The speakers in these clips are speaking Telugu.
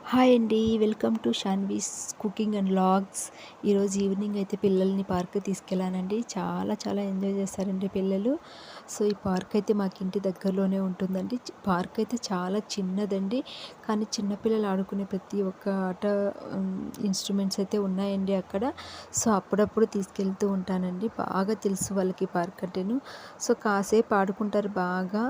హాయ్ అండి. Welcome to Shanvi's cooking and vlogs. ఈరోజు ఈవినింగ్ అయితే పిల్లల్ని పార్క్‌కి తీసుకెళ్ళానండి. చాలా చాలా ఎంజాయ్ చేశారండి పిల్లలు. సో, ఈ పార్క్ అయితే మాకు ఇంటి దగ్గరలోనే ఉంటుందండి. పార్క్ అయితే చాలా చిన్నదండి. కానీ చిన్న పిల్లలు ఆడుకునే ప్రతి ఒక్క ఆట ఇన్‌స్ట్రుమెంట్స్ అయితే ఉన్నాయండి అక్కడ. సో, అప్పుడప్పుడు తీసుకెళ్తూ ఉంటానండి. బాగా తెలుసు వాళ్ళకి పార్క్ అంటేను. సో, కాసేపు ఆడుకుంటారు బాగా.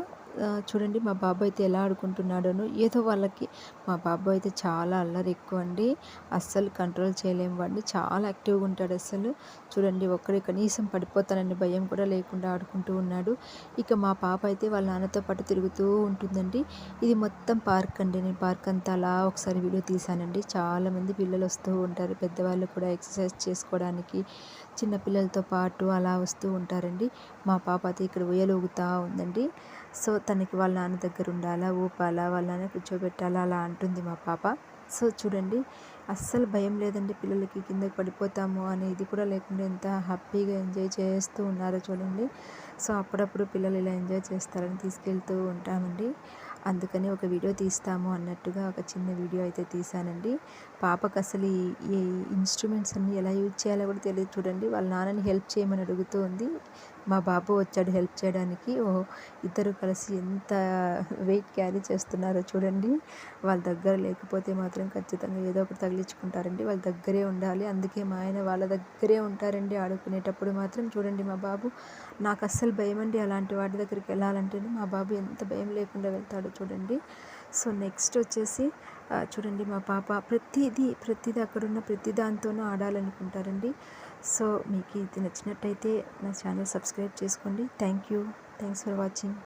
చూడండి మా బాబు అయితే ఎలా ఆడుకుంటున్నాడోను. ఏదో వాళ్ళకి మా బాబు అయితే చాలా అల్లరి ఎక్కువండి. అస్సలు కంట్రోల్ చేయలేము వాడిని. చాలా యాక్టివ్‌గా ఉంటాడు అస్సలు. చూడండి ఒక్కడే కనీసం పడిపోతానని భయం కూడా లేకుండా ఆడుకుంటూ ఉన్నాడు. ఇక మా పాప అయితే వాళ్ళ నాన్నతో పాటు తిరుగుతూ ఉంటుందండి. ఇది మొత్తం పార్క్ అండి. నేను పార్క్ అంతా అలా ఒకసారి వీడియో తీశానండి. చాలామంది పిల్లలు వస్తూ ఉంటారు. పెద్దవాళ్ళు కూడా ఎక్సర్సైజ్ చేసుకోవడానికి చిన్న పిల్లలతో పాటు అలా వస్తూ ఉంటారండి. మా పాప అయితే ఇక్కడ ఉయ్యాల ఊగుతా ఉందండి. సో, తనకి వాళ్ళ నాన్న దగ్గర ఉండాలా, ఊపాలా, వాళ్ళ నాన్న కూర్చోబెట్టాలా అలా అంటుంది మా పాప. సో, చూడండి అస్సలు భయం లేదండి పిల్లలకి కిందకి పడిపోతాము అనేది కూడా లేకుండా ఎంత హ్యాపీగా ఎంజాయ్ చేస్తూ ఉన్నారో చూడండి. సో, అప్పుడప్పుడు పిల్లలు ఇలా ఎంజాయ్ చేస్తారని తీసుకెళ్తూ ఉంటామండి. అందుకని ఒక వీడియో తీస్తాము అన్నట్టుగా ఒక చిన్న వీడియో అయితే తీశానండి. పాపకు అసలు ఈ ఇన్‌స్ట్రుమెంట్స్ అన్నీ ఎలా యూజ్ చేయాలో కూడా తెలియదు చూడండి. వాళ్ళ నాన్నని హెల్ప్ చేయమని అడుగుతూ ఉంది. మా బాబు వచ్చాడు హెల్ప్ చేయడానికి. ఓహ్! ఇద్దరు కలిసి ఎంత వెయిట్ క్యారీ చేస్తున్నారో చూడండి. వాళ్ళ దగ్గర లేకపోతే మాత్రం ఖచ్చితంగా ఏదో ఒకటి తగిలించుకుంటారండి. వాళ్ళ దగ్గరే ఉండాలి. అందుకే మా ఆయన వాళ్ళ దగ్గరే ఉంటారండి ఆడుకునేటప్పుడు మాత్రం. చూడండి మా బాబు, నాకు అస్సలు భయమండి అలాంటి వాటి దగ్గరికి వెళ్ళాలంటేనే. మా బాబు ఎంత భయం లేకుండా వెళ్తాడో చూడండి. సో, నెక్స్ట్ వచ్చేసి చూడండి మా పాప ప్రతిదీ అక్కడున్న ప్రతి దాంతోనూ ఆడాలనుకుంటారండి. సో, మీకు ఇది నచ్చినట్టయితే నా ఛానల్ సబ్స్క్రైబ్ చేసుకోండి. Thank you. Thanks for watching.